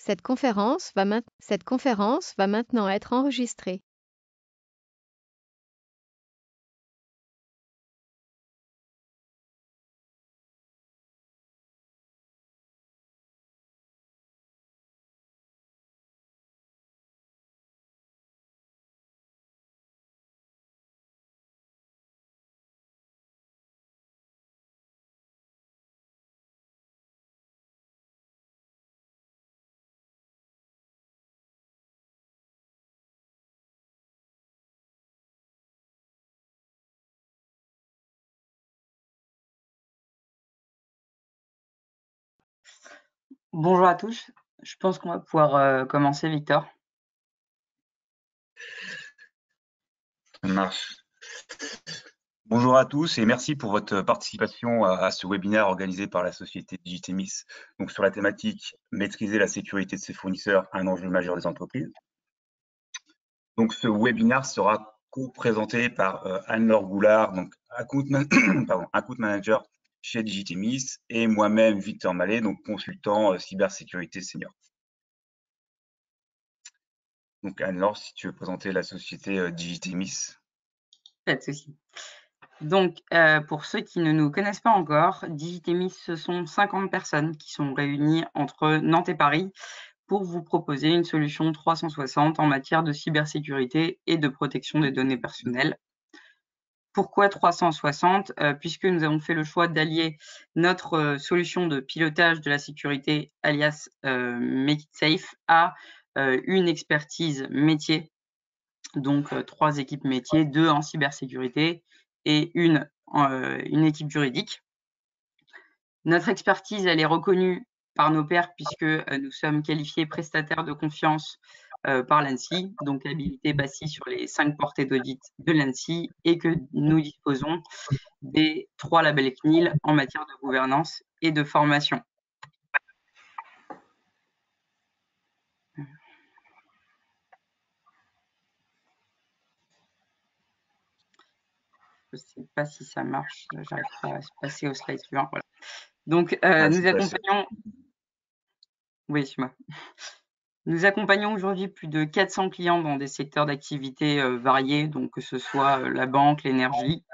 Cette conférence va maintenant être enregistrée. Bonjour à tous, je pense qu'on va pouvoir commencer, Victor. Ça marche. Bonjour à tous et merci pour votre participation à ce webinaire organisé par la société Digitemis, donc sur la thématique maîtriser la sécurité de ses fournisseurs, un enjeu majeur des entreprises. Donc ce webinaire sera co-présenté par Anne-Laure Goulard, donc account manager chez Digitemis, et moi-même Victor Mallet, donc consultant cybersécurité senior. Donc Anne-Laure, si tu veux présenter la société Digitemis. Pas de souci. Donc, pour ceux qui ne nous connaissent pas encore, Digitemis, ce sont 50 personnes qui sont réunies entre Nantes et Paris pour vous proposer une solution 360 en matière de cybersécurité et de protection des données personnelles. Pourquoi 360 ? Puisque nous avons fait le choix d'allier notre solution de pilotage de la sécurité, alias Make It Safe, à une expertise métier. Donc 3 équipes métiers, 2 en cybersécurité et une équipe juridique. Notre expertise, elle est reconnue par nos pairs puisque nous sommes qualifiés prestataires de confiance par l'ANSSI, donc habilités BASI sur les 5 portées d'audit de l'ANSSI, et que nous disposons des 3 labels CNIL en matière de gouvernance et de formation. Je ne sais pas si ça marche, j'arrive pas à passer au slide suivant. Voilà. Donc nous accompagnons. Oui, excuse-moi. Nous accompagnons aujourd'hui plus de 400 clients dans des secteurs d'activité variés, donc que ce soit la banque, l'énergie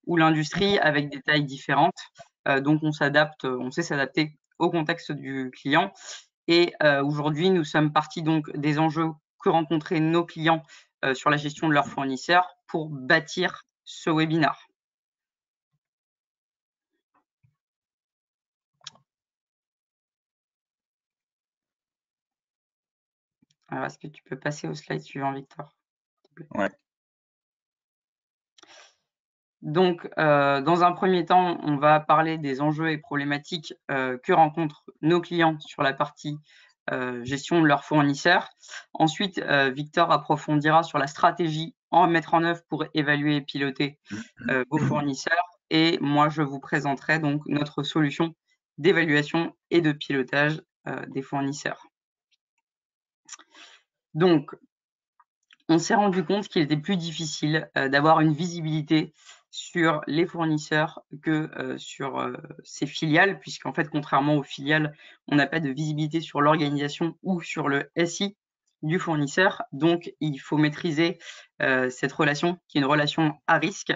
ou l'industrie, avec des tailles différentes. Donc on sait s'adapter au contexte du client. Et aujourd'hui, nous sommes partis donc des enjeux que rencontraient nos clients sur la gestion de leurs fournisseurs pour bâtir ce webinaire. Alors, est-ce que tu peux passer au slide suivant, Victor ? Ouais. Donc, dans un premier temps, on va parler des enjeux et problématiques que rencontrent nos clients sur la partie gestion de leurs fournisseurs. Ensuite, Victor approfondira sur la stratégie à mettre en œuvre pour évaluer et piloter vos fournisseurs. Et moi, je vous présenterai donc notre solution d'évaluation et de pilotage des fournisseurs. Donc, on s'est rendu compte qu'il était plus difficile d'avoir une visibilité sur les fournisseurs que sur ses filiales, puisqu'en fait, contrairement aux filiales, on n'a pas de visibilité sur l'organisation ou sur le SI du fournisseur. Donc, il faut maîtriser cette relation, qui est une relation à risque.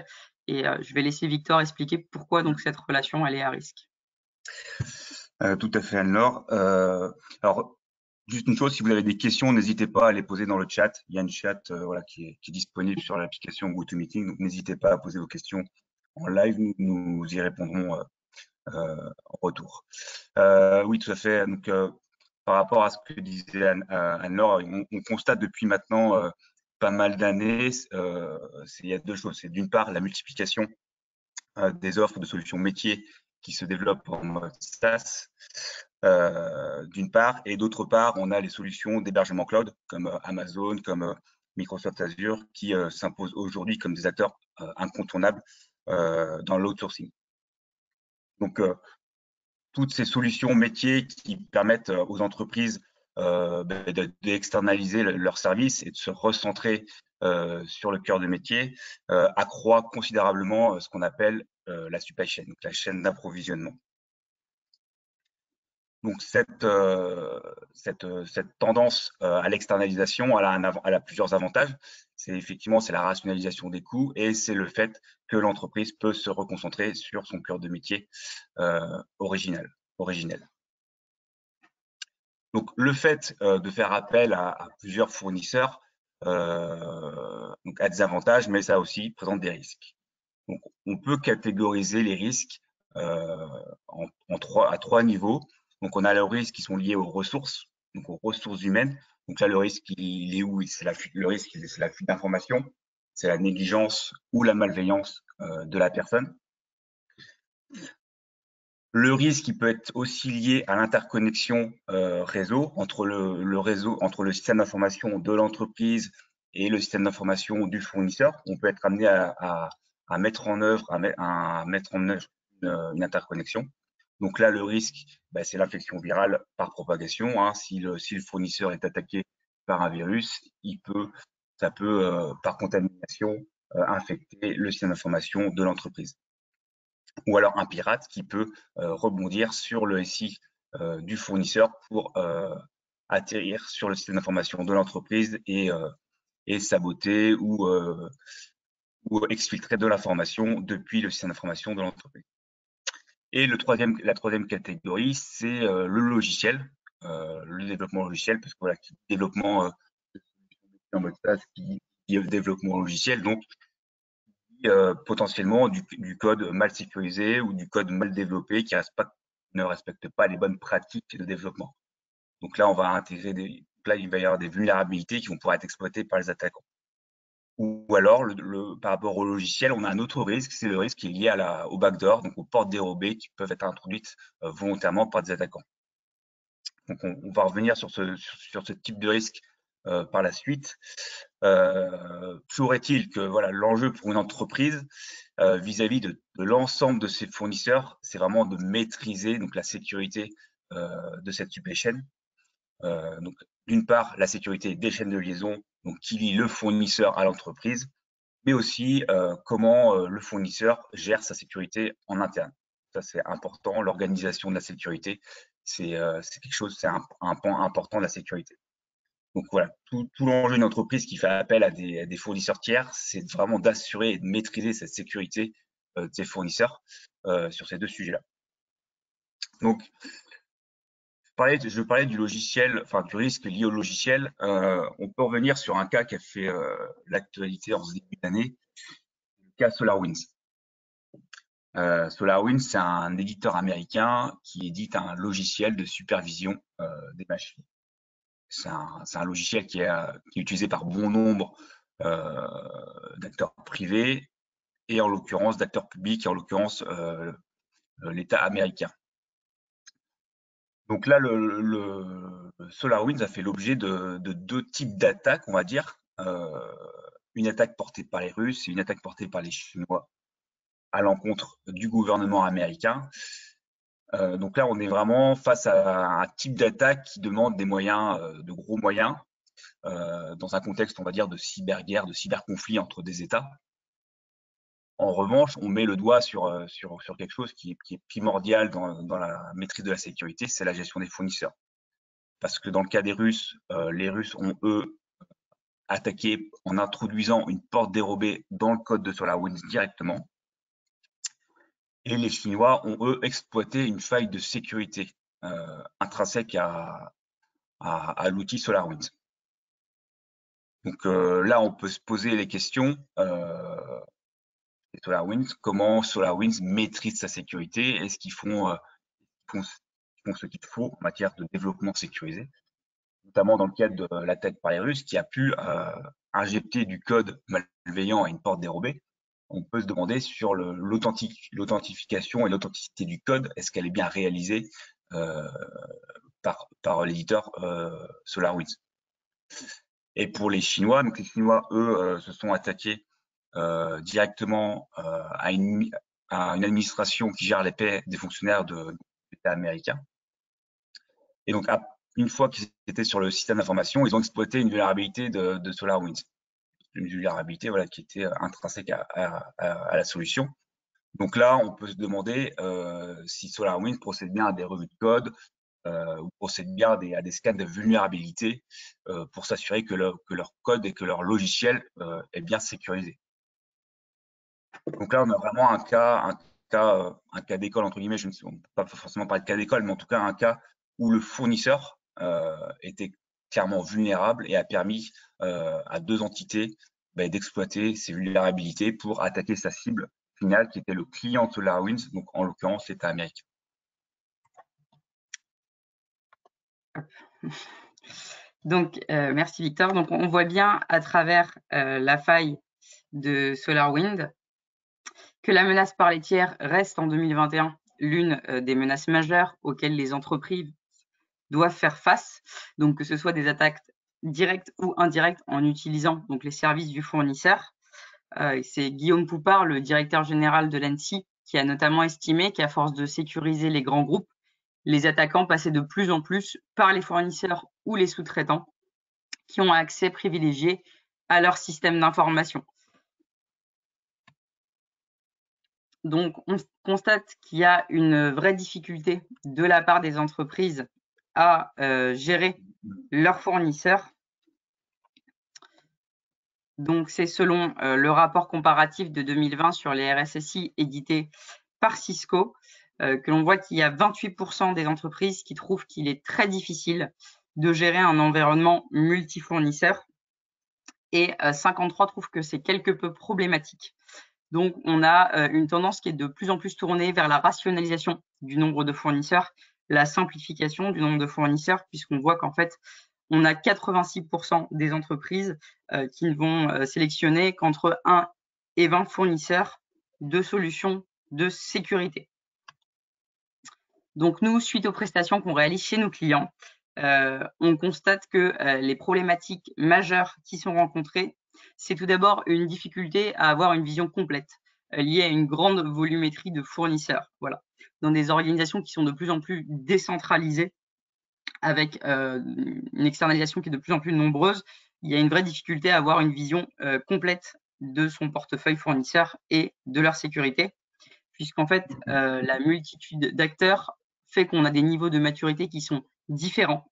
Et je vais laisser Victor expliquer pourquoi donc cette relation, elle est à risque. Tout à fait, Anne-Laure. Alors, juste une chose, si vous avez des questions, n'hésitez pas à les poser dans le chat. Il y a une chat voilà, qui est disponible sur l'application GoToMeeting, donc n'hésitez pas à poser vos questions en live, nous y répondrons en retour. Oui, tout à fait. Donc, par rapport à ce que disait Anne-Laure, on constate depuis maintenant pas mal d'années, il y a deux choses. C'est d'une part la multiplication des offres de solutions métiers qui se développent en mode SaaS, d'une part, et d'autre part, on a les solutions d'hébergement cloud comme Amazon, comme Microsoft Azure, qui s'imposent aujourd'hui comme des acteurs incontournables dans l'outsourcing. Donc, toutes ces solutions métiers qui permettent aux entreprises d'externaliser leurs services et de se recentrer sur le cœur de métier, accroît considérablement ce qu'on appelle la supply chain, donc la chaîne d'approvisionnement. Donc cette tendance à l'externalisation, elle a plusieurs avantages. C'est effectivement la rationalisation des coûts et c'est le fait que l'entreprise peut se reconcentrer sur son cœur de métier originel. Donc le fait de faire appel à plusieurs fournisseurs donc a des avantages, mais ça aussi présente des risques. Donc on peut catégoriser les risques à trois niveaux. Donc on a les risques qui sont liés aux ressources, donc aux ressources humaines. Donc là le risque il est où? Le risque c'est la fuite d'informations, c'est la négligence ou la malveillance de la personne. Le risque, il peut être aussi lié à l'interconnexion réseau entre le système d'information de l'entreprise et le système d'information du fournisseur. On peut être amené à mettre en œuvre, une interconnexion. Donc là, le risque, c'est l'infection virale par propagation. Hein. Si le fournisseur est attaqué par un virus, ça peut par contamination infecter le système d'information de l'entreprise. Ou alors un pirate qui peut rebondir sur le SI du fournisseur pour atterrir sur le système d'information de l'entreprise et saboter ou exfiltrer de l'information depuis le système d'information de l'entreprise. Et la troisième catégorie, c'est le logiciel, le développement logiciel, parce que voilà, développement en mode SaaS qui développement logiciel, donc potentiellement du code mal sécurisé ou du code mal développé qui ne respecte pas les bonnes pratiques de développement. Donc là, il va y avoir des vulnérabilités qui vont pouvoir être exploitées par les attaquants. Ou alors, par rapport au logiciel, on a un autre risque, c'est le risque qui est lié au backdoor, donc aux portes dérobées qui peuvent être introduites volontairement par des attaquants. Donc on va revenir sur ce type de risque par la suite. Toujours est-il que voilà, l'enjeu pour une entreprise vis-à-vis de l'ensemble de ses fournisseurs, c'est vraiment de maîtriser donc la sécurité de cette supply chain. Donc d'une part, la sécurité des chaînes de liaison, donc qui lie le fournisseur à l'entreprise, mais aussi comment le fournisseur gère sa sécurité en interne. Ça, c'est important. L'organisation de la sécurité, c'est quelque chose, c'est un point important de la sécurité. Donc voilà, tout l'enjeu d'une entreprise qui fait appel à des fournisseurs tiers, c'est vraiment d'assurer et de maîtriser cette sécurité de ses fournisseurs sur ces deux sujets-là. Donc, je parlais du logiciel, enfin du risque lié au logiciel. On peut revenir sur un cas qui a fait l'actualité en ce début d'année, le cas SolarWinds. SolarWinds, c'est un éditeur américain qui édite un logiciel de supervision des machines. C'est un logiciel qui est utilisé par bon nombre d'acteurs privés et en l'occurrence d'acteurs publics, et en l'occurrence l'État américain. Donc là, le SolarWinds a fait l'objet de deux types d'attaques, on va dire. Une attaque portée par les Russes et une attaque portée par les Chinois à l'encontre du gouvernement américain. Donc là, on est vraiment face à un type d'attaque qui demande des moyens, de gros moyens, dans un contexte, on va dire, de cyberguerre, de cyberconflit entre des États. En revanche, on met le doigt sur quelque chose qui est primordial dans la maîtrise de la sécurité, c'est la gestion des fournisseurs. Parce que dans le cas des Russes, les Russes ont, eux, attaqué en introduisant une porte dérobée dans le code de SolarWinds directement. Et les Chinois ont, eux, exploité une faille de sécurité intrinsèque à l'outil SolarWinds. Donc là, on peut se poser les questions SolarWinds, comment SolarWinds maîtrise sa sécurité? Est-ce qu'ils font ce qu'il faut en matière de développement sécurisé, notamment dans le cadre de l'attaque par les Russes qui a pu injecter du code malveillant à une porte dérobée? On peut se demander sur l'authentification et l'authenticité du code, est-ce qu'elle est bien réalisée par l'éditeur SolarWinds? Et pour les Chinois, donc les Chinois, eux, se sont attaqués directement à une administration qui gère les paix des fonctionnaires de l'État américain. Et donc, une fois qu'ils étaient sur le système d'information, ils ont exploité une vulnérabilité de SolarWinds. Une vulnérabilité voilà, qui était intrinsèque à la solution. Donc là, on peut se demander si SolarWinds procède bien à des revues de code, ou procèdent bien à des scans de vulnérabilité pour s'assurer que leur code et que leur logiciel est bien sécurisé. Donc là, on a vraiment un cas d'école, entre guillemets, on ne peut pas forcément parler de cas d'école, mais en tout cas un cas où le fournisseur était clairement vulnérable et a permis à 2 entités d'exploiter ces vulnérabilités pour attaquer sa cible finale, qui était le client de SolarWinds, donc en l'occurrence l'État américain. Donc, merci Victor. Donc, on voit bien à travers la faille de SolarWinds que la menace par les tiers reste en 2021 l'une des menaces majeures auxquelles les entreprises doivent faire face. Donc, que ce soit des attaques directes ou indirectes en utilisant donc les services du fournisseur. C'est Guillaume Poupard, le directeur général de l'ANSSI, qui a notamment estimé qu'à force de sécuriser les grands groupes, les attaquants passaient de plus en plus par les fournisseurs ou les sous-traitants qui ont accès privilégié à leur système d'information. Donc, on constate qu'il y a une vraie difficulté de la part des entreprises à gérer leurs fournisseurs. Donc, c'est selon le rapport comparatif de 2020 sur les RSSI édité par Cisco que l'on voit qu'il y a 28% des entreprises qui trouvent qu'il est très difficile de gérer un environnement multifournisseur et 53 trouvent que c'est quelque peu problématique. Donc, on a une tendance qui est de plus en plus tournée vers la rationalisation du nombre de fournisseurs, la simplification du nombre de fournisseurs, puisqu'on voit qu'en fait, on a 86% des entreprises qui ne vont sélectionner qu'entre 1 et 20 fournisseurs de solutions de sécurité. Donc, nous, suite aux prestations qu'on réalise chez nos clients, on constate que les problématiques majeures qui sont rencontrées, c'est tout d'abord une difficulté à avoir une vision complète liée à une grande volumétrie de fournisseurs. Voilà. Dans des organisations qui sont de plus en plus décentralisées, avec une externalisation qui est de plus en plus nombreuse, il y a une vraie difficulté à avoir une vision complète de son portefeuille fournisseur et de leur sécurité, puisqu'en fait, la multitude d'acteurs fait qu'on a des niveaux de maturité qui sont différents.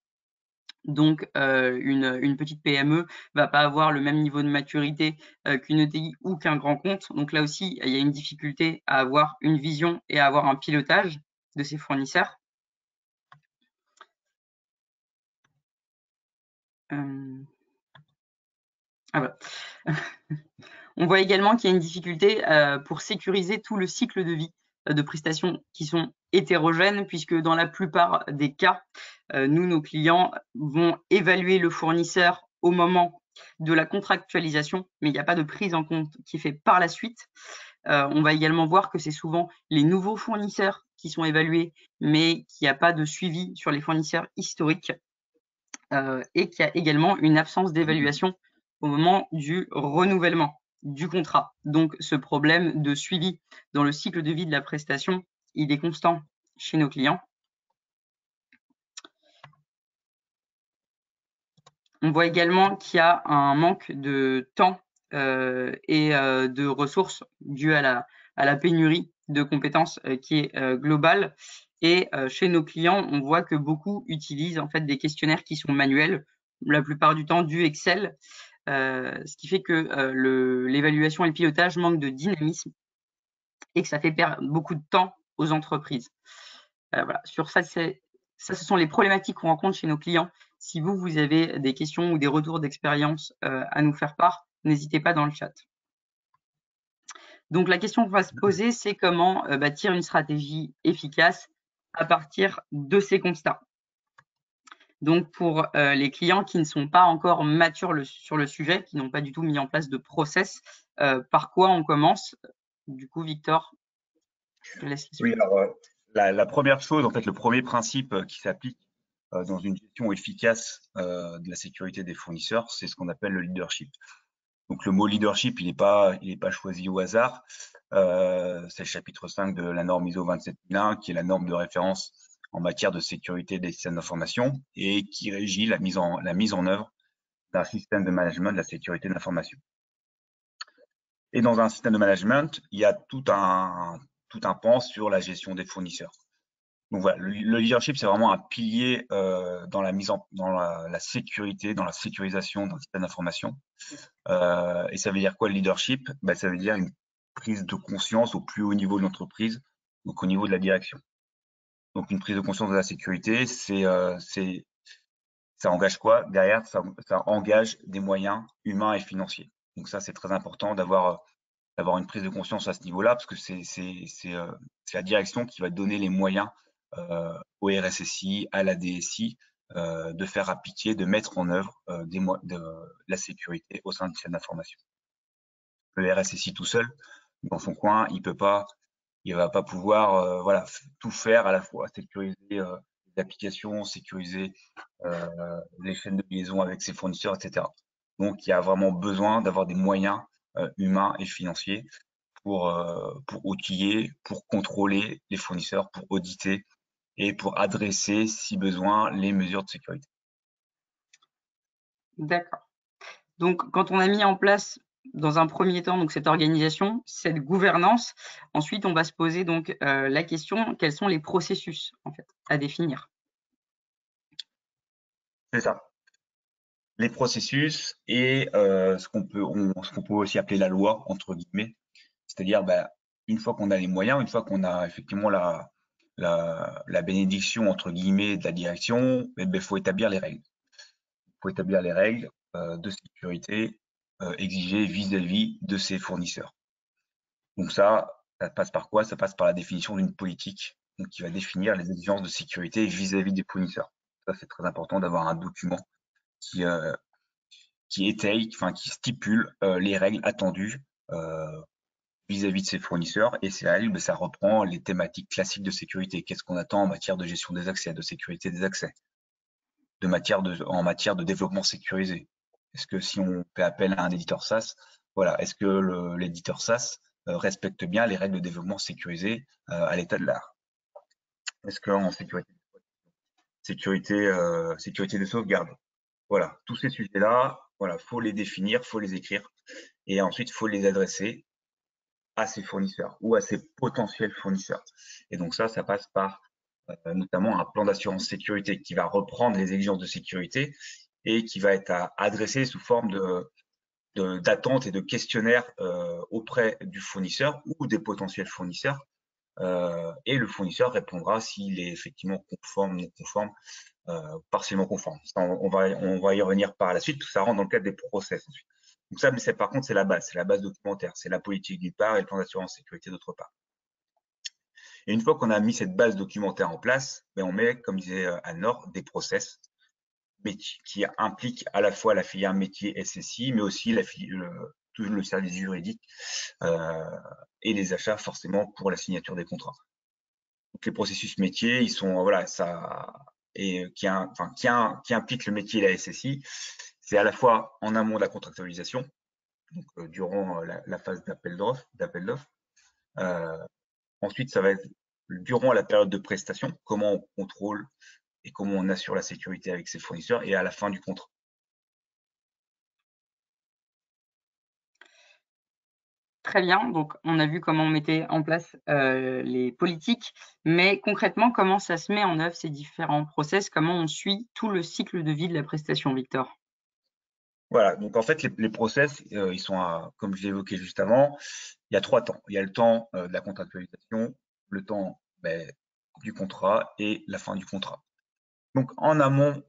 Donc, une petite PME va pas avoir le même niveau de maturité qu'une ETI ou qu'un grand compte. Donc là aussi, il y a une difficulté à avoir une vision et à avoir un pilotage de ses fournisseurs. Voilà. On voit également qu'il y a une difficulté pour sécuriser tout le cycle de vie de prestations qui sont hétérogènes, puisque dans la plupart des cas, nous, nos clients vont évaluer le fournisseur au moment de la contractualisation, mais il n'y a pas de prise en compte qui est faite par la suite. On va également voir que c'est souvent les nouveaux fournisseurs qui sont évalués, mais qu'il n'y a pas de suivi sur les fournisseurs historiques et qu'il y a également une absence d'évaluation au moment du renouvellement du contrat. Donc, ce problème de suivi dans le cycle de vie de la prestation, il est constant chez nos clients. On voit également qu'il y a un manque de temps et de ressources dû à la pénurie de compétences qui est globale. Et chez nos clients, on voit que beaucoup utilisent en fait des questionnaires qui sont manuels, la plupart du temps du Excel, ce qui fait que l'évaluation et le pilotage manquent de dynamisme et que ça fait perdre beaucoup de temps aux entreprises. Voilà. Sur ça, ce sont les problématiques qu'on rencontre chez nos clients. Si vous avez des questions ou des retours d'expérience à nous faire part, n'hésitez pas dans le chat. Donc, la question qu'on va se poser, c'est comment bâtir une stratégie efficace à partir de ces constats. Donc, pour les clients qui ne sont pas encore matures sur le sujet, qui n'ont pas du tout mis en place de process, par quoi on commence? Du coup, Victor, je te laisse. Oui, alors la première chose, en fait, le premier principe qui s'applique dans une gestion efficace de la sécurité des fournisseurs, c'est ce qu'on appelle le leadership. Donc le mot leadership, il n'est pas choisi au hasard. C'est le chapitre 5 de la norme ISO 27001, qui est la norme de référence en matière de sécurité des systèmes d'information et qui régit la mise en œuvre d'un système de management de la sécurité de l'information. Et dans un système de management, il y a tout un pan sur la gestion des fournisseurs. Donc voilà, le leadership, c'est vraiment un pilier dans la sécurité, dans la sécurisation d'un système d'information. Et ça veut dire quoi le leadership? Ça veut dire une prise de conscience au plus haut niveau de l'entreprise, donc au niveau de la direction. Donc une prise de conscience de la sécurité, ça engage quoi? Derrière, ça engage des moyens humains et financiers. Donc ça, c'est très important d'avoir une prise de conscience à ce niveau-là, parce que c'est la direction qui va donner les moyens au RSSI, à la DSI, de faire appliquer, de mettre en œuvre de la sécurité au sein du système d'information. Le RSSI tout seul, dans son coin, il va pas pouvoir tout faire à la fois, sécuriser les applications, sécuriser les chaînes de liaison avec ses fournisseurs, etc. Donc, il y a vraiment besoin d'avoir des moyens humains et financiers pour outiller, pour contrôler les fournisseurs, pour auditer et pour adresser, si besoin, les mesures de sécurité. D'accord. Donc, quand on a mis en place, dans un premier temps, donc cette organisation, cette gouvernance, ensuite, on va se poser donc la question, quels sont les processus, en fait, à définir? C'est ça. Les processus et ce qu'on peut aussi appeler la loi, entre guillemets. C'est-à-dire, une fois qu'on a les moyens, une fois qu'on a effectivement la bénédiction, entre guillemets, de la direction, il faut établir les règles. Il faut établir les règles de sécurité exigées vis-à-vis de ses fournisseurs. Donc ça passe par quoi? Ça passe par la définition d'une politique donc, qui va définir les exigences de sécurité vis-à-vis des fournisseurs. Ça, c'est très important d'avoir un document qui étaye, qui stipule les règles attendues vis-à-vis de ses fournisseurs. Et ces règles, ça reprend les thématiques classiques de sécurité. Qu'est-ce qu'on attend en matière de gestion des accès, de sécurité des accès, en matière de développement sécurisé? Est-ce que si on fait appel à un éditeur SaaS, voilà, est-ce que l'éditeur SaaS respecte bien les règles de développement sécurisé à l'état de l'art? Est-ce qu'en sécurité de sauvegarde, voilà, tous ces sujets-là, voilà, faut les définir, faut les écrire, et ensuite faut les adresser à ses fournisseurs ou à ses potentiels fournisseurs. Et donc ça passe par notamment un plan d'assurance sécurité qui va reprendre les exigences de sécurité et qui va être adressé sous forme d'attente et de questionnaire auprès du fournisseur ou des potentiels fournisseurs. Et le fournisseur répondra s'il est effectivement conforme, non conforme, partiellement conforme. Ça, on va y revenir par la suite, tout ça rentre dans le cadre des process ensuite. Donc ça, mais par contre, c'est la base documentaire, c'est la politique d'une part et le plan d'assurance sécurité d'autre part. Et une fois qu'on a mis cette base documentaire en place, on met, comme disait Anne-Laure, des process qui impliquent à la fois la filière métier SSI, mais aussi tout le service juridique et les achats forcément pour la signature des contrats. Donc les processus métiers, ils sont qui impliquent le métier et la SSI. C'est à la fois en amont de la contractualisation, donc durant la phase d'appel d'offres. Ensuite, ça va être durant la période de prestation, comment on contrôle et comment on assure la sécurité avec ses fournisseurs, et à la fin du contrat. Très bien, donc on a vu comment on mettait en place les politiques, mais concrètement, comment ça se met en œuvre ces différents process? Comment on suit tout le cycle de vie de la prestation, Victor? Voilà, donc en fait, les process, ils sont, comme je l'ai évoqué juste avant, il y a 3 temps. Il y a le temps de la contractualisation, le temps du contrat et la fin du contrat. Donc en amont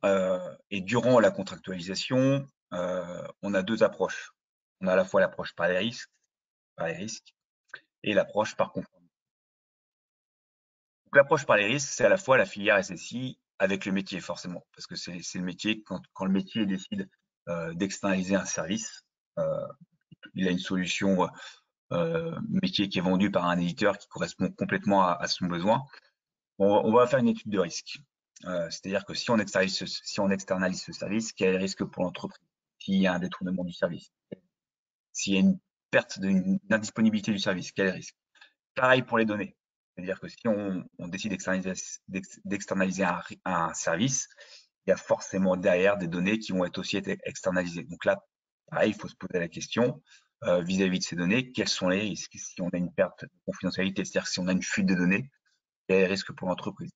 et durant la contractualisation, on a 2 approches. On a à la fois l'approche par les risques et l'approche par conformité. Donc l'approche par les risques, c'est à la fois la filière SSI avec le métier forcément, parce que c'est le métier, quand le métier décide d'externaliser un service, il a une solution métier qui est vendue par un éditeur qui correspond complètement à son besoin. On va faire une étude de risque. C'est-à-dire que si on externalise ce service, quel est le risque pour l'entreprise? S'il y a un détournement du service, s'il y a une perte d'indisponibilité du service, quel est le risque? Pareil pour les données. C'est-à-dire que si on décide d'externaliser un service, il y a forcément derrière des données qui vont être aussi externalisées. Donc là, pareil, il faut se poser la question vis-à-vis de ces données, quels sont les risques? Si on a une perte de confidentialité, c'est-à-dire si on a une fuite de données, quel est le risque pour l'entreprise?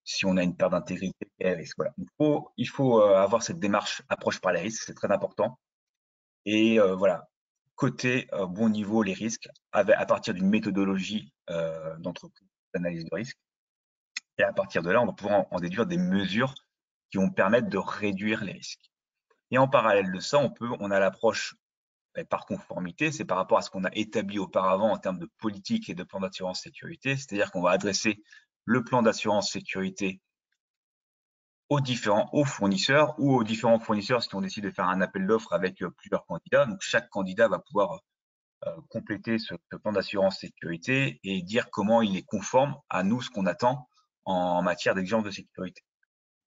si on a une perte d'intégrité et risque. Voilà. Il faut avoir cette démarche approche par les risques, c'est très important. Et voilà, coter bon niveau les risques à partir d'une méthodologie d'entreprise d'analyse de risque. Et à partir de là, on va pouvoir en déduire des mesures qui vont permettre de réduire les risques. Et en parallèle de ça, on a l'approche par conformité, c'est par rapport à ce qu'on a établi auparavant en termes de politique et de plan d'assurance sécurité, c'est-à-dire qu'on va adresser le plan d'assurance sécurité aux fournisseurs ou aux différents fournisseurs si on décide de faire un appel d'offres avec plusieurs candidats. Donc chaque candidat va pouvoir compléter ce plan d'assurance sécurité et dire comment il est conforme à nous, ce qu'on attend en matière d'exigence de sécurité.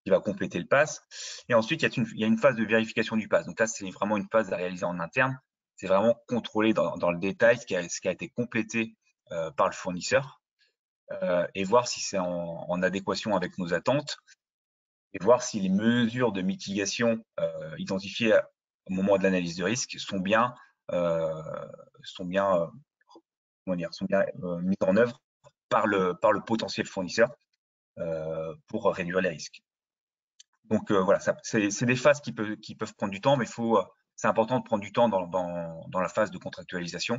Il va compléter le pass. Et ensuite, il y a une phase de vérification du pass. Donc là, c'est vraiment une phase à réaliser en interne. C'est vraiment contrôler dans le détail ce qui a été complété par le fournisseur et voir si c'est en adéquation avec nos attentes et voir si les mesures de mitigation identifiées au moment de l'analyse de risque sont bien mises en œuvre par le potentiel fournisseur pour réduire les risques. Donc voilà, c'est des phases qui peuvent prendre du temps, mais c'est important de prendre du temps dans la phase de contractualisation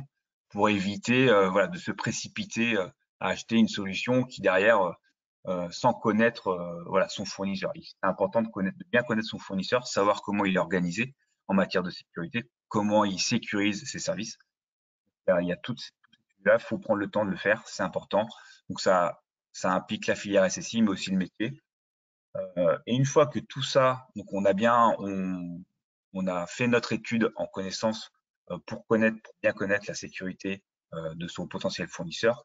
pour éviter voilà, de se précipiter à acheter une solution qui derrière, sans connaître voilà, son fournisseur. C'est important de bien connaître son fournisseur, savoir comment il est organisé en matière de sécurité, comment il sécurise ses services. Il y a toutes ces choses-là, il faut prendre le temps de le faire, c'est important. Donc ça implique la filière SSI, mais aussi le métier. Et une fois que tout ça, donc on a fait notre étude en connaissance pour bien connaître la sécurité de son potentiel fournisseur,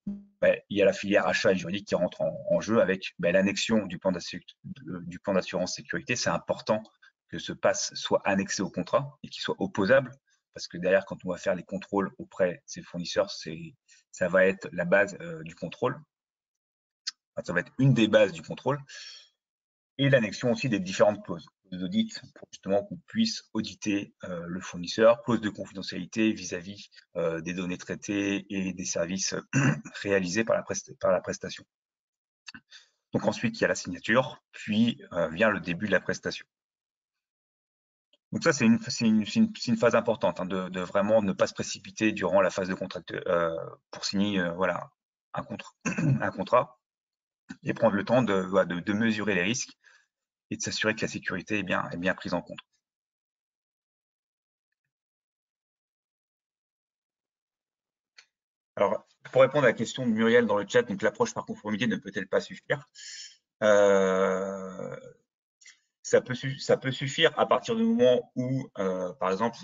il y a la filière achat et juridique qui rentre en jeu avec l'annexion du plan d'assurance sécurité. C'est important que ce pass soit annexé au contrat et qu'il soit opposable, parce que derrière, quand on va faire les contrôles auprès de ses fournisseurs, ça va être la base du contrôle. Enfin, ça va être une des bases du contrôle. Et l'annexion aussi des différentes clauses d'audit pour justement qu'on puisse auditer le fournisseur, clause de confidentialité vis-à-vis des données traitées et des services réalisés par la prestation. Donc ensuite, il y a la signature, puis vient le début de la prestation. Donc ça, c'est une phase importante hein, de vraiment ne pas se précipiter durant la phase de contrat pour signer voilà, un contrat et prendre le temps de mesurer les risques et de s'assurer que la sécurité est bien prise en compte. Alors, pour répondre à la question de Muriel dans le chat, donc l'approche par conformité ne peut-elle pas suffire? Ça peut suffire à partir du moment où, par exemple,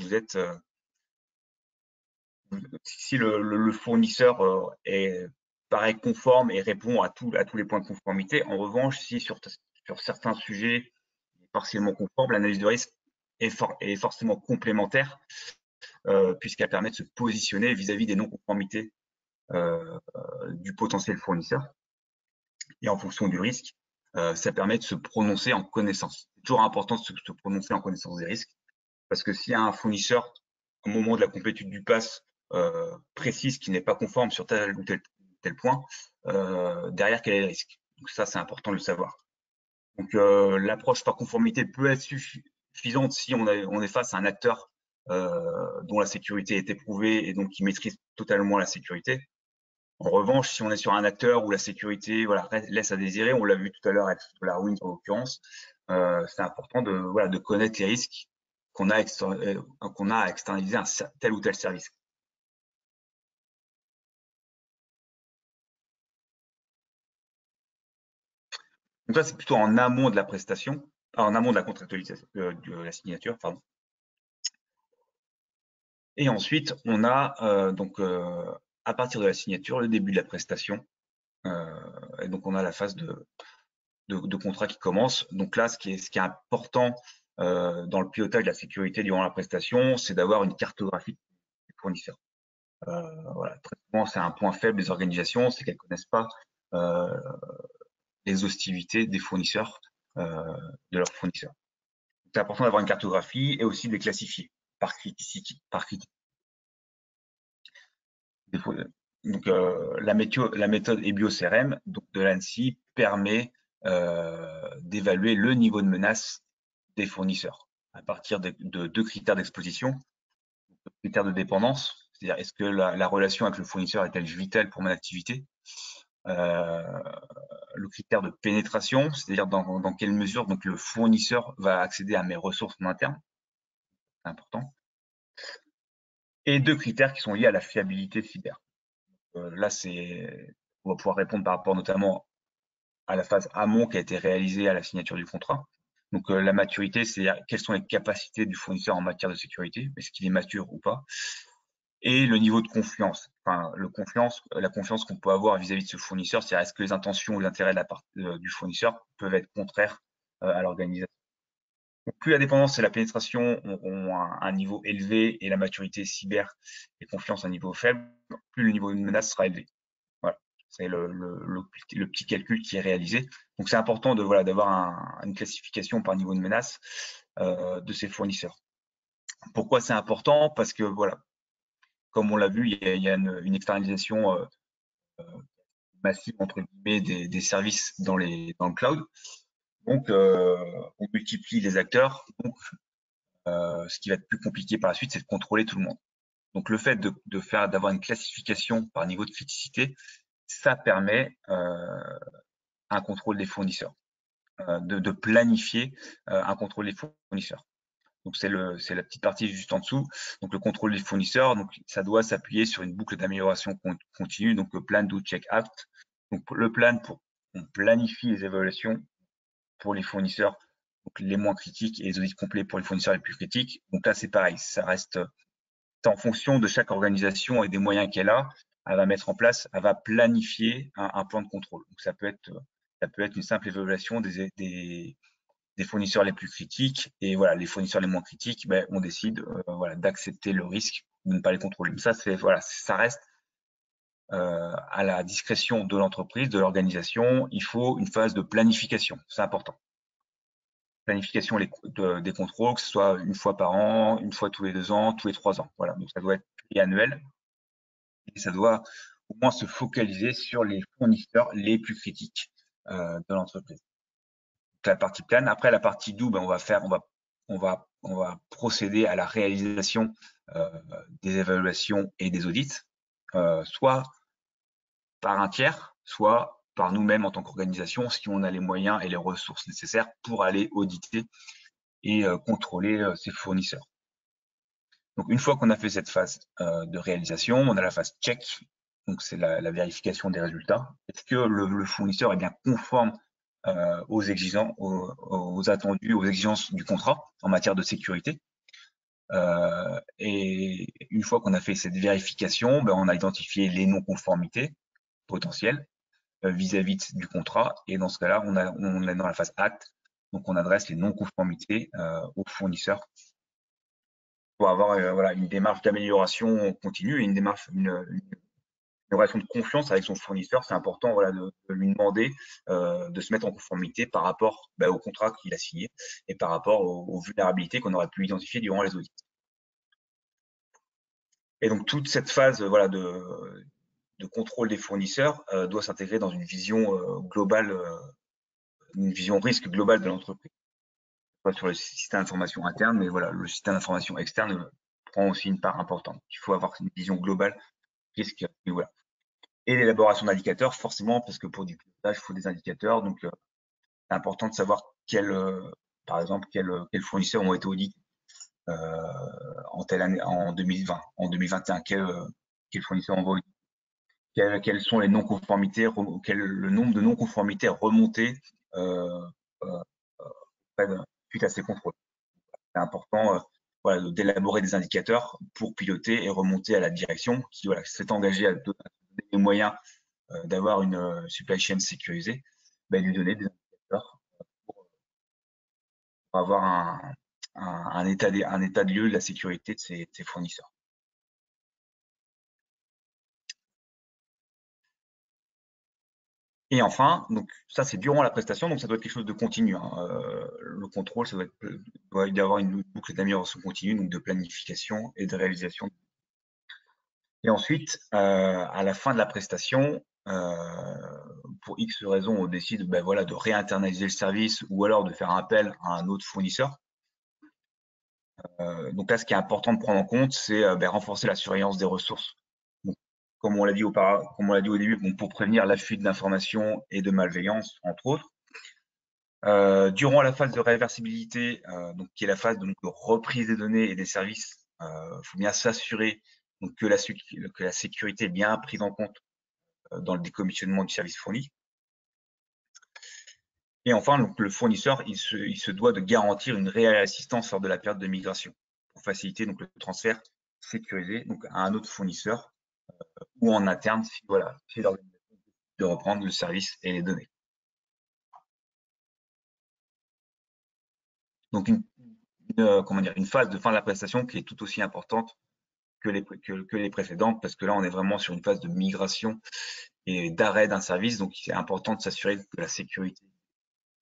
si le fournisseur paraît conforme et répond à tous les points de conformité. En revanche, si sur certains sujets partiellement conformes, l'analyse de risque est forcément complémentaire puisqu'elle permet de se positionner vis-à-vis des non-conformités du potentiel fournisseur. Et en fonction du risque, ça permet de se prononcer en connaissance. C'est toujours important de se prononcer en connaissance des risques parce que s'il y a un fournisseur au moment de la complétude du pass précise qui n'est pas conforme sur tel ou tel point, derrière quel est le risque. Donc ça, c'est important de le savoir. Donc l'approche par conformité peut être suffisante si on est face à un acteur dont la sécurité est éprouvée et donc qui maîtrise totalement la sécurité. En revanche, si on est sur un acteur où la sécurité voilà, laisse à désirer, on l'a vu tout à l'heure avec SolarWinds en l'occurrence, c'est important de connaître les risques qu'on a à externaliser un tel ou tel service. Donc ça, c'est plutôt en amont de la prestation, en amont de la contractualisation, de la signature, pardon. Et ensuite, on a donc à partir de la signature, le début de la prestation. Et donc, on a la phase de contrat qui commence. Donc là, ce qui est important dans le pilotage de la sécurité durant la prestation, c'est d'avoir une cartographie du fournisseur. Voilà, très souvent, c'est un point faible des organisations, c'est qu'elles ne connaissent pas les hostilités des fournisseurs, de leurs fournisseurs. C'est important d'avoir une cartographie et aussi de les classifier par criticité. Donc, la méthode EBIO-CRM de l'ANSSI permet d'évaluer le niveau de menace des fournisseurs à partir de 2 critères d'exposition. Critères de dépendance, c'est-à-dire est-ce que la relation avec le fournisseur est-elle vitale pour mon activité? Le critère de pénétration, c'est-à-dire dans quelle mesure donc le fournisseur va accéder à mes ressources en interne, c'est important. Et 2 critères qui sont liés à la fiabilité cyber. Là, on va pouvoir répondre par rapport notamment à la phase amont qui a été réalisée à la signature du contrat. Donc, la maturité, c'est-à-dire quelles sont les capacités du fournisseur en matière de sécurité, est-ce qu'il est mature ou pas, et le niveau de confiance, enfin la confiance qu'on peut avoir vis-à-vis de ce fournisseur, c'est-à-dire est-ce que les intentions ou les intérêts de la part du fournisseur peuvent être contraires à l'organisation. Donc, plus la dépendance et la pénétration ont un niveau élevé et la maturité cyber et confiance à un niveau faible, plus le niveau de menace sera élevé. Voilà, c'est le petit calcul qui est réalisé. Donc, c'est important d'avoir une classification par niveau de menace de ces fournisseurs. Pourquoi c'est important? Parce que voilà, comme on l'a vu, il y a une externalisation massive entre guillemets des services dans le cloud. Donc, on multiplie les acteurs. Donc, ce qui va être plus compliqué par la suite, c'est de contrôler tout le monde. Donc, le fait d'avoir une classification par niveau de criticité, ça permet un contrôle des fournisseurs, de planifier un contrôle des fournisseurs. Donc, c'est la petite partie juste en dessous. Donc, le contrôle des fournisseurs, donc ça doit s'appuyer sur une boucle d'amélioration continue. Donc, plan, do, check, act. Donc, le plan, on planifie les évaluations pour les fournisseurs donc les moins critiques et les audits complets pour les fournisseurs les plus critiques. Donc là, c'est pareil, ça reste en fonction de chaque organisation et des moyens qu'elle a. Elle va mettre en place, elle va planifier un plan de contrôle. Donc, ça peut être une simple évaluation des fournisseurs les plus critiques et voilà, les fournisseurs les moins critiques, ben, on décide d'accepter le risque de ne pas les contrôler. Ça, ça reste à la discrétion de l'entreprise, de l'organisation. Il faut une phase de planification, c'est important. Planification des contrôles, que ce soit une fois par an, une fois tous les 2 ans, tous les 3 ans. Voilà, donc ça doit être annuel et ça doit au moins se focaliser sur les fournisseurs les plus critiques de l'entreprise. La partie plan. Après, la partie do, ben, on va procéder à la réalisation des évaluations et des audits, soit par un tiers, soit par nous-mêmes en tant qu'organisation, si on a les moyens et les ressources nécessaires pour aller auditer et contrôler ces fournisseurs. Donc, une fois qu'on a fait cette phase de réalisation, on a la phase check. Donc, c'est la vérification des résultats. Est-ce que le fournisseur est bien conforme aux exigences, aux attendus, aux exigences du contrat en matière de sécurité? Et une fois qu'on a fait cette vérification, ben, on a identifié les non-conformités potentielles vis-à-vis du contrat. Et dans ce cas-là, on est dans la phase acte. Donc, on adresse les non-conformités aux fournisseurs pour avoir une démarche d'amélioration continue et une relation de confiance avec son fournisseur. C'est important de lui demander de se mettre en conformité par rapport au contrat qu'il a signé et par rapport aux vulnérabilités qu'on aurait pu identifier durant les audits. Et donc, toute cette phase de contrôle des fournisseurs doit s'intégrer dans une vision globale, une vision risque globale de l'entreprise. Pas sur le système d'information interne, mais voilà, le système d'information externe prend aussi une part importante. Il faut avoir une vision globale risque. Et voilà. Et l'élaboration d'indicateurs, forcément, parce que pour du pilotage, il faut des indicateurs. Donc, c'est important de savoir par exemple, quels fournisseurs ont été audités en telle année, en 2020, en 2021, quels fournisseurs ont été audités, quelles sont les non-conformités, le nombre de non-conformités remonté suite à ces contrôles. C'est important d'élaborer des indicateurs pour piloter et remonter à la direction qui s'est engagée à donner les moyens d'avoir une supply chain sécurisée, lui donner des indicateurs pour avoir un état de lieu de la sécurité de ses fournisseurs. Et enfin, donc ça c'est durant la prestation, donc ça doit être quelque chose de continu. Le contrôle, ça doit y avoir une boucle d'amélioration continue, donc de planification et de réalisation. Et ensuite, à la fin de la prestation, pour X raisons, on décide voilà, de réinternaliser le service ou alors de faire appel à un autre fournisseur. Donc là, ce qui est important de prendre en compte, c'est renforcer la surveillance des ressources. Donc, comme on l'a dit au début, pour prévenir la fuite d'informations et de malveillance, entre autres. Durant la phase de réversibilité, qui est la phase de reprise des données et des services, faut bien s'assurer que la sécurité est bien prise en compte dans le décommissionnement du service fourni. Et enfin, donc, le fournisseur, il se doit de garantir une réelle assistance lors de la période de migration pour faciliter donc, le transfert sécurisé donc, à un autre fournisseur ou en interne si l'organisation de reprendre le service et les données. Donc, une phase de fin de la prestation qui est tout aussi importante que les précédentes, parce que là, on est vraiment sur une phase de migration et d'arrêt d'un service. Donc, c'est important de s'assurer que la sécurité,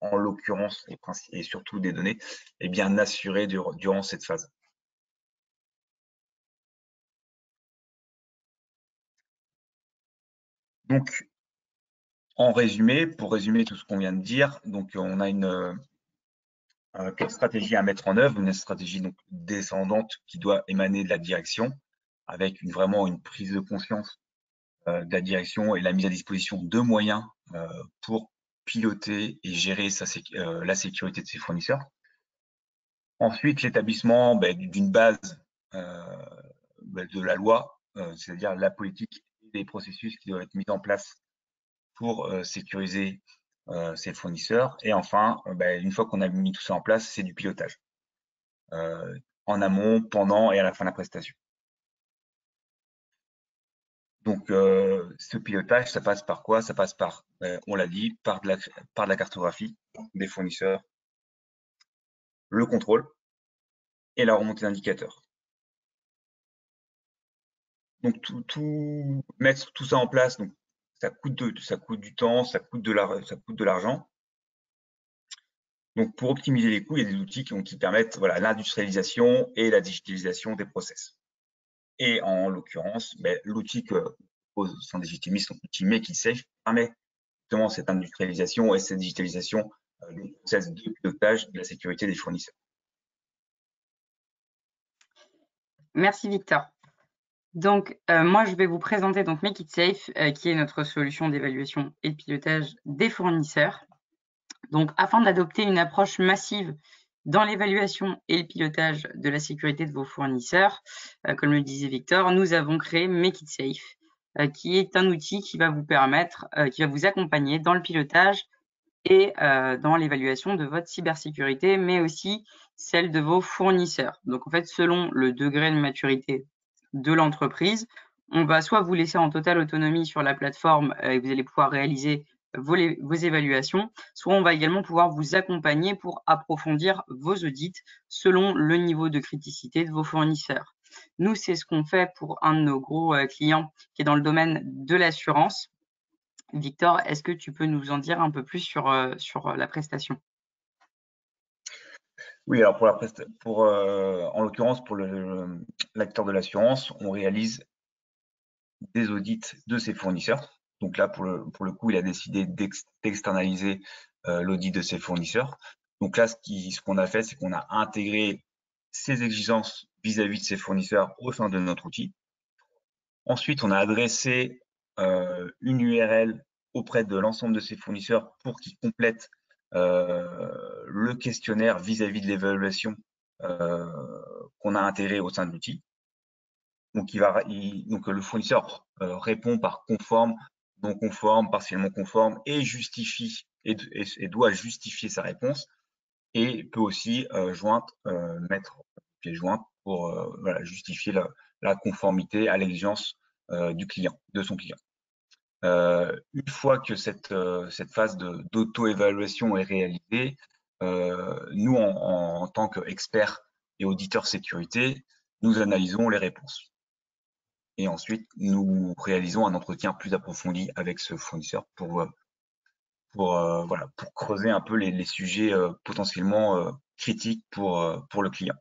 en l'occurrence, et surtout des données, est bien assurée durant cette phase. Donc, en résumé, pour résumer tout ce qu'on vient de dire, donc on a une stratégie à mettre en œuvre, une stratégie donc descendante qui doit émaner de la direction, avec vraiment une prise de conscience de la direction et la mise à disposition de moyens pour piloter et gérer la sécurité de ses fournisseurs. Ensuite, l'établissement d'une base de la loi, c'est-à-dire la politique et les processus qui doivent être mis en place pour sécuriser ses fournisseurs. Et enfin, une fois qu'on a mis tout ça en place, c'est du pilotage en amont, pendant et à la fin de la prestation. Donc, ce pilotage, ça passe par quoi? Ça passe par, on l'a dit, par de la cartographie des fournisseurs, le contrôle et la remontée d'indicateurs. Donc, mettre tout ça en place, donc, ça coûte du temps, ça coûte de l'argent. Donc, pour optimiser les coûts, il y a des outils qui permettent l'industrialisation et la digitalisation des process. Et en l'occurrence, l'outil que propose Sandigitimis, donc l'outil Make It Safe, permet justement cette industrialisation et cette digitalisation du process de pilotage de la sécurité des fournisseurs. Merci Victor. Donc, moi, je vais vous présenter donc Make It Safe, qui est notre solution d'évaluation et de pilotage des fournisseurs. Donc, afin d'adopter une approche massive dans l'évaluation et le pilotage de la sécurité de vos fournisseurs, comme le disait Victor, nous avons créé Make It Safe, qui est un outil qui va vous permettre, qui va vous accompagner dans le pilotage et dans l'évaluation de votre cybersécurité, mais aussi celle de vos fournisseurs. Donc, en fait, selon le degré de maturité de l'entreprise, on va soit vous laisser en totale autonomie sur la plateforme et vous allez pouvoir réaliser vos évaluations, soit on va également pouvoir vous accompagner pour approfondir vos audits selon le niveau de criticité de vos fournisseurs. Nous, c'est ce qu'on fait pour un de nos gros clients qui est dans le domaine de l'assurance. Victor, est-ce que tu peux nous en dire un peu plus sur la prestation? Oui, alors en l'occurrence, pour l'acteur de l'assurance, on réalise des audits de ses fournisseurs. Donc là, pour le coup, il a décidé d'externaliser l'audit de ses fournisseurs. Donc là, ce qu'on a fait, c'est qu'on a intégré ses exigences vis-à-vis de ses fournisseurs au sein de notre outil. Ensuite, on a adressé une URL auprès de l'ensemble de ses fournisseurs pour qu'ils complètent le questionnaire vis-à-vis de l'évaluation qu'on a intégré au sein de l'outil. Donc, le fournisseur répond par conforme, non conforme, partiellement conforme et justifie et doit justifier sa réponse et peut aussi mettre pied joint pour justifier la conformité à l'exigence de son client. Une fois que cette phase d'auto-évaluation est réalisée, nous, en tant qu'experts et auditeurs sécurité, nous analysons les réponses. Et ensuite, nous réalisons un entretien plus approfondi avec ce fournisseur pour creuser un peu les sujets potentiellement critiques pour le client.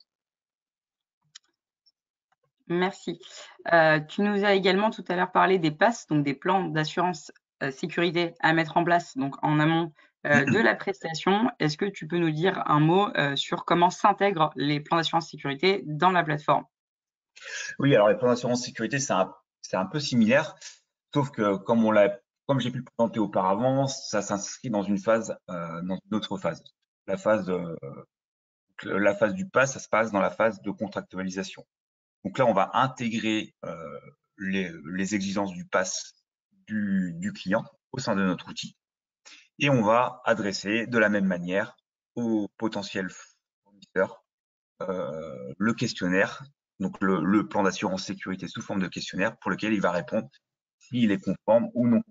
Merci. Tu nous as également tout à l'heure parlé des PASS, donc des plans d'assurance sécurité à mettre en place donc en amont de la prestation. Est-ce que tu peux nous dire un mot sur comment s'intègrent les plans d'assurance sécurité dans la plateforme? Oui, alors les plans d'assurance sécurité, c'est un peu similaire, sauf que comme j'ai pu le présenter auparavant, ça s'inscrit dans dans une autre phase. La phase, la phase du PASS, ça se passe dans la phase de contractualisation. Donc là, on va intégrer les exigences du PASS du client au sein de notre outil et on va adresser de la même manière au potentiel fournisseur le questionnaire, donc le plan d'assurance sécurité sous forme de questionnaire pour lequel il va répondre s'il est conforme ou non.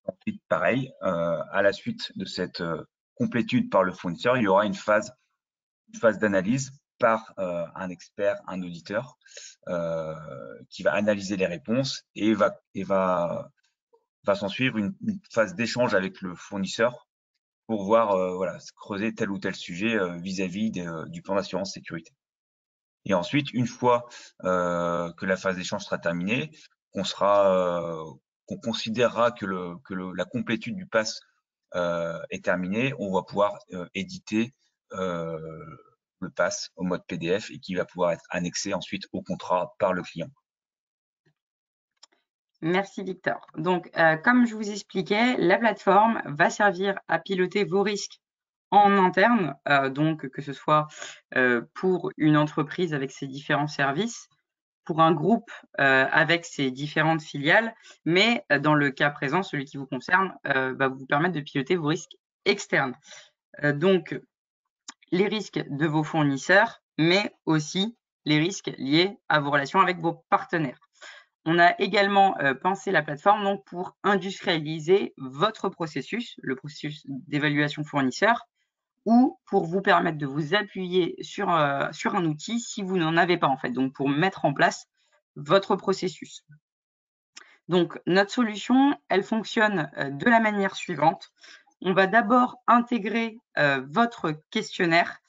Ensuite, pareil, à la suite de cette complétude par le fournisseur, il y aura une phase d'analyse par un expert, un auditeur, qui va analyser les réponses et va s'en suivre une phase d'échange avec le fournisseur pour voir voilà, creuser tel ou tel sujet vis-à-vis du plan d'assurance sécurité. Et ensuite, une fois que la phase d'échange sera terminée, qu'on considérera que la complétude du PASS est terminée, on va pouvoir éditer le PASS au mode PDF et qui va pouvoir être annexé ensuite au contrat par le client. Merci Victor. Donc, comme je vous expliquais, la plateforme va servir à piloter vos risques en interne, donc que ce soit pour une entreprise avec ses différents services, pour un groupe avec ses différentes filiales, mais dans le cas présent, celui qui vous concerne, va vous permettre de piloter vos risques externes. Donc, les risques de vos fournisseurs, mais aussi les risques liés à vos relations avec vos partenaires. On a également pensé la plateforme donc pour industrialiser votre processus, le processus d'évaluation fournisseur, ou pour vous permettre de vous appuyer sur un outil si vous n'en avez pas en fait, donc pour mettre en place votre processus. Donc notre solution, elle fonctionne de la manière suivante. On va d'abord intégrer votre questionnaire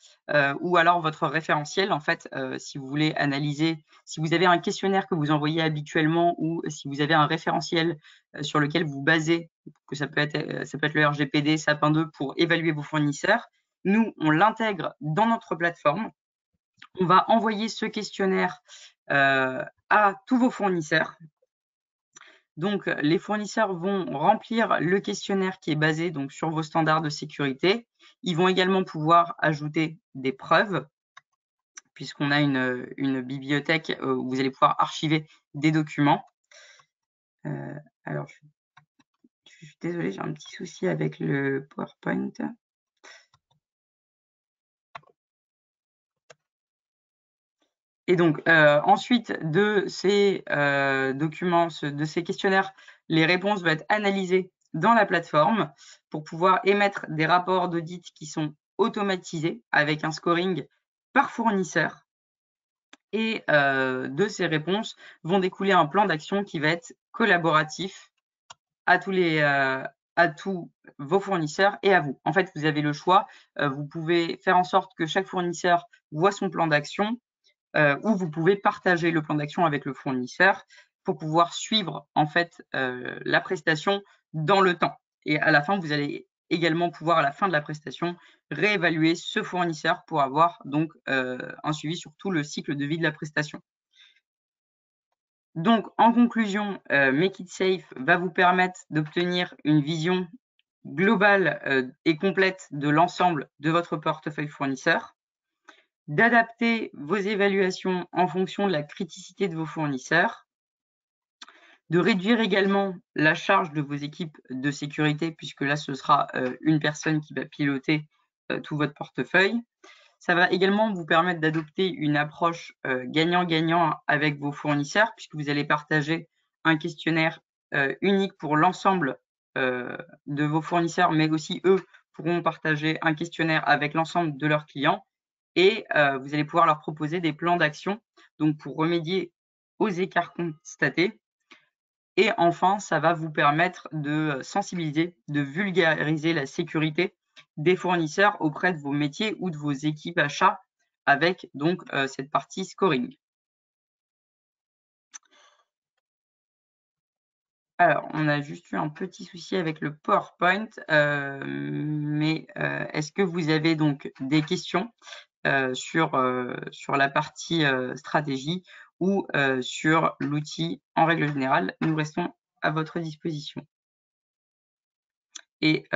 ou alors votre référentiel. En fait, si vous voulez analyser, si vous avez un questionnaire que vous envoyez habituellement ou si vous avez un référentiel sur lequel vous basez, que ça peut être le RGPD, Sapin 2 pour évaluer vos fournisseurs, nous, on l'intègre dans notre plateforme. On va envoyer ce questionnaire à tous vos fournisseurs. Donc, les fournisseurs vont remplir le questionnaire qui est basé donc sur vos standards de sécurité. Ils vont également pouvoir ajouter des preuves, puisqu'on a une bibliothèque où vous allez pouvoir archiver des documents. Alors, je suis désolée, j'ai un petit souci avec le PowerPoint. Et donc, ensuite de ces documents, de ces questionnaires, les réponses vont être analysées dans la plateforme pour pouvoir émettre des rapports d'audit qui sont automatisés avec un scoring par fournisseur. Et de ces réponses vont découler un plan d'action qui va être collaboratif à tous vos fournisseurs et à vous. En fait, vous avez le choix. Vous pouvez faire en sorte que chaque fournisseur voit son plan d'action où vous pouvez partager le plan d'action avec le fournisseur pour pouvoir suivre en fait la prestation dans le temps. Et à la fin, vous allez également pouvoir, à la fin de la prestation, réévaluer ce fournisseur pour avoir donc un suivi sur tout le cycle de vie de la prestation. Donc, en conclusion, Make It Safe va vous permettre d'obtenir une vision globale et complète de l'ensemble de votre portefeuille fournisseur, d'adapter vos évaluations en fonction de la criticité de vos fournisseurs, de réduire également la charge de vos équipes de sécurité, puisque là, ce sera une personne qui va piloter tout votre portefeuille. Ça va également vous permettre d'adopter une approche gagnant-gagnant avec vos fournisseurs, puisque vous allez partager un questionnaire unique pour l'ensemble de vos fournisseurs, mais aussi eux pourront partager un questionnaire avec l'ensemble de leurs clients. Et vous allez pouvoir leur proposer des plans d'action donc pour remédier aux écarts constatés. Et enfin, ça va vous permettre de sensibiliser, de vulgariser la sécurité des fournisseurs auprès de vos métiers ou de vos équipes achats avec donc cette partie scoring. Alors, on a juste eu un petit souci avec le PowerPoint, mais est-ce que vous avez donc des questions sur la partie stratégie ou sur l'outil en règle générale? Nous restons à votre disposition. Et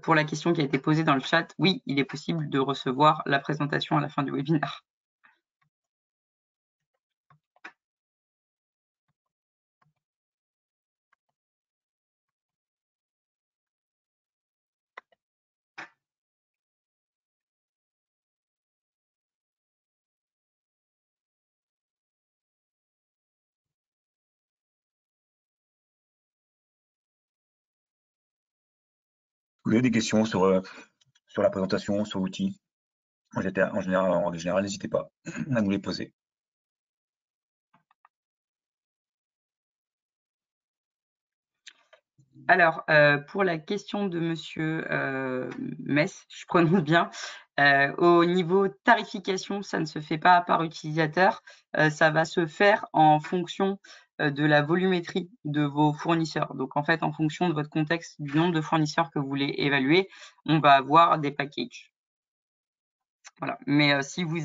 pour la question qui a été posée dans le chat, oui, il est possible de recevoir la présentation à la fin du webinaire. Vous avez des questions sur la présentation, sur l'outil? En général, n'hésitez pas à nous les poser. Alors, pour la question de monsieur Metz, je prononce bien, au niveau tarification, ça ne se fait pas par utilisateur, ça va se faire en fonction de la volumétrie de vos fournisseurs. Donc en fait, en fonction de votre contexte, du nombre de fournisseurs que vous voulez évaluer, on va avoir des packages. Voilà. Mais si vous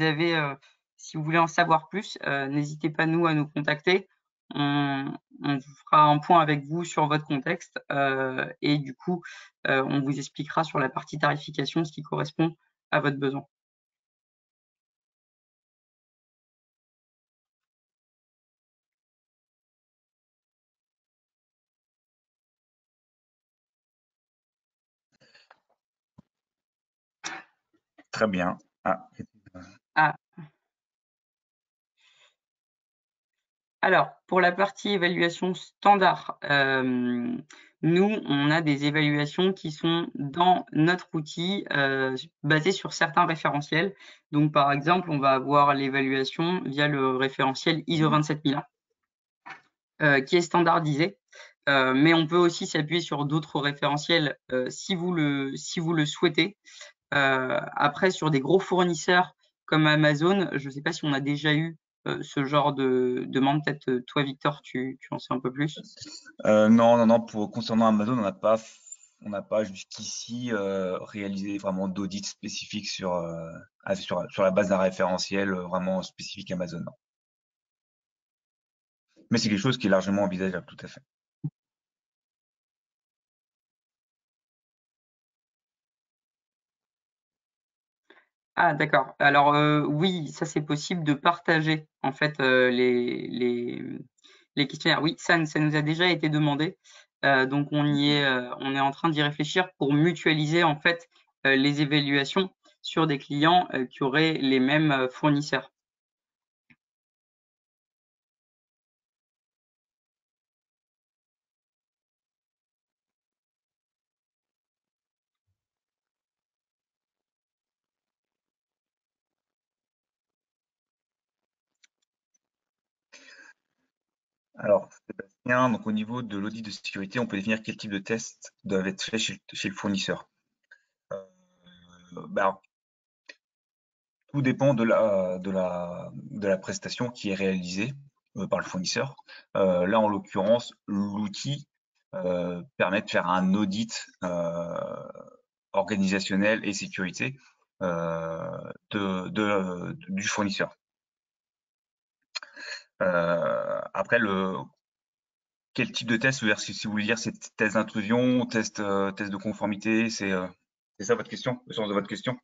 voulez en savoir plus, n'hésitez pas à nous contacter. On fera un point avec vous sur votre contexte et du coup, on vous expliquera sur la partie tarification ce qui correspond à votre besoin. Très bien. Ah. Alors, pour la partie évaluation standard, nous, on a des évaluations qui sont dans notre outil basées sur certains référentiels. Donc, par exemple, on va avoir l'évaluation via le référentiel ISO 27001 qui est standardisé. Mais on peut aussi s'appuyer sur d'autres référentiels si vous le souhaitez. Après, sur des gros fournisseurs comme Amazon, je ne sais pas si on a déjà eu ce genre de demande. Peut-être toi, Victor, tu en sais un peu plus. Non. Concernant Amazon, on n'a pas jusqu'ici réalisé vraiment d'audit spécifique sur la base d'un référentiel vraiment spécifique Amazon. Non. Mais c'est quelque chose qui est largement envisageable, tout à fait. Ah d'accord. Alors oui, ça c'est possible de partager en fait les questionnaires. Oui, ça nous a déjà été demandé. Donc on est en train d'y réfléchir pour mutualiser en fait les évaluations sur des clients qui auraient les mêmes fournisseurs. Alors, Sébastien, donc au niveau de l'audit de sécurité, on peut définir quel type de tests doivent être faits chez le fournisseur. Alors, tout dépend de la prestation qui est réalisée par le fournisseur. Là, en l'occurrence, l'outil permet de faire un audit organisationnel et sécurité du fournisseur. Après, quel type de test, si vous voulez dire, c'est test d'intrusion, test de conformité, c'est ça votre question, le sens de votre question?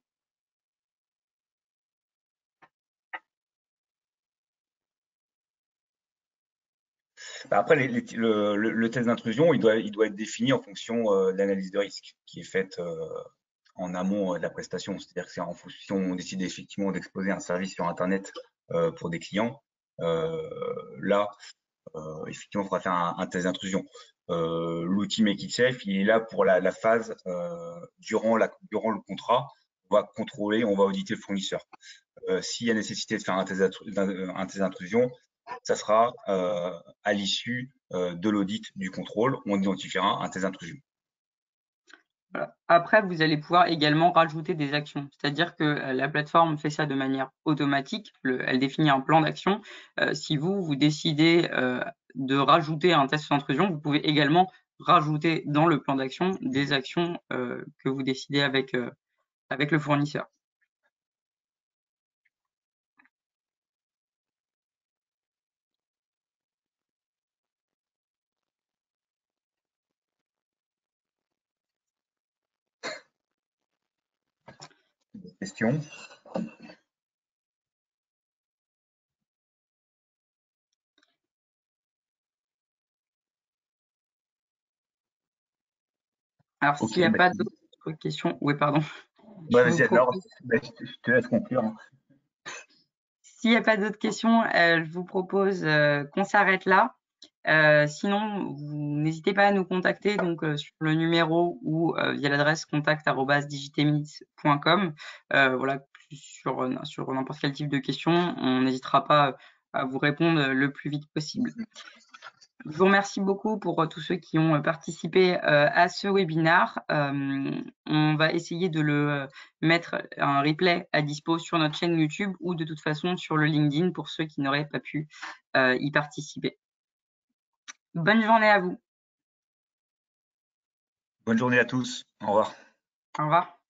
Bah, après, le test d'intrusion, il doit être défini en fonction de l'analyse de risque qui est faite en amont de la prestation. C'est-à-dire que si on décide effectivement d'exposer un service sur Internet pour des clients, là, effectivement, il faudra faire un test d'intrusion. L'outil Make It Safe, il est là pour la phase durant le contrat. On va contrôler, on va auditer le fournisseur. S'il y a nécessité de faire un test d'intrusion, ça sera à l'issue de l'audit du contrôle, on identifiera un test d'intrusion. Voilà. Après, vous allez pouvoir également rajouter des actions, c'est-à-dire que la plateforme fait ça de manière automatique, elle définit un plan d'action. Si vous décidez de rajouter un test d'intrusion, vous pouvez également rajouter dans le plan d'action des actions que vous décidez avec le fournisseur. Question. Alors, Ok, s'il n'y a bah, pas d'autres questions, oui, pardon. ouais, Je vous vas-y, alors, propose, je te laisse conclure. s'il n'y a pas d'autres questions, je vous propose qu'on s'arrête là. Sinon, vous n'hésitez pas à nous contacter donc sur le numéro ou via l'adresse contact@digitemis.com. Voilà, sur n'importe quel type de questions, on n'hésitera pas à vous répondre le plus vite possible. Je vous remercie beaucoup pour tous ceux qui ont participé à ce webinaire. On va essayer de le mettre un replay à dispo sur notre chaîne YouTube ou de toute façon sur le LinkedIn pour ceux qui n'auraient pas pu y participer. Bonne journée à vous. Bonne journée à tous. Au revoir. Au revoir.